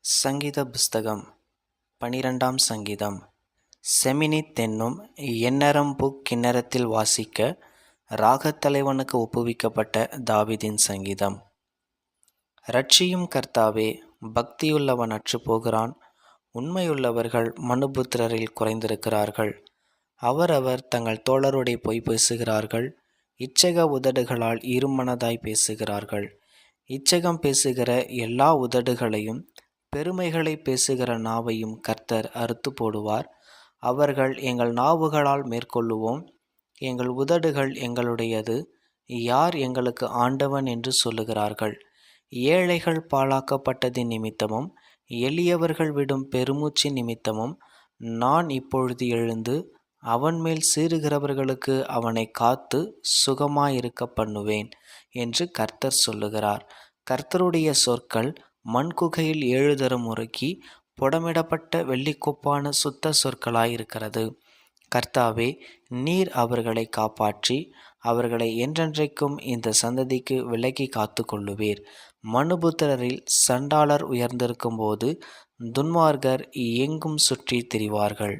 சங்கீத புஸ்தகம் 12ஆம் சங்கீதம். செமினித் என்னும் எந்நரம்பு கின்னரத்தில் வாசிக்க ராகத்தலைவனுக்கு ஒப்புவிக்கப்பட்ட தாவீதின் சங்கீதம். இரட்சியும் கர்த்தாவே, பக்தியுள்ளவன் அற்றுப் போகிறான். உண்மையுள்ளவர்கள் மனுபுத்திரரில் குறைந்திருக்கிறார்கள். அவரவர் தங்கள் தோழருடைய பொய் பேசுகிறார்கள். இச்சக உதடுகளால் இருமனதாய் பேசுகிறார்கள். இச்சகம் பேசுகிற எல்லா உதடுகளையும் பெருமைகளை பேசுகிற நாவையும் கர்த்தர் அறுத்து போடுவார். அவர்கள் எங்கள் நாவுகளால் மேற்கொள்ளுவோம், எங்கள் உதடுகள் எங்களுடையது, யார் எங்களுக்கு ஆண்டவன் என்று சொல்லுகிறார்கள். ஏழைகள் பாழாக்கப்பட்டதின் நிமித்தமும் எளியவர்கள் விடும் பெருமூச்சின் நிமித்தமும் நான் இப்பொழுது எழுந்து அவன் மேல் சீறுகிறவர்களுக்கு அவனை காத்து சுகமாயிருக்க பண்ணுவேன் என்று கர்த்தர் சொல்லுகிறார். கர்த்தருடைய சொற்கள் மண்குகையில் 7 தரம் உருக்கி புடமிடப்பட்ட வெள்ளிக்கொப்பான சுத்த சொற்களாயிருக்கிறது. கர்த்தாவே, நீர் அவர்களை காப்பாற்றி அவர்களை என்றென்றைக்கும் இந்த சந்ததிக்கு விலக்கி காத்து கொள்ளுவீர். மனுபுத்திரரில் சண்டாளர் உயர்ந்திருக்கும் போது துன்மார்க்கர் எங்கும் சுற்றி திரிவார்கள்.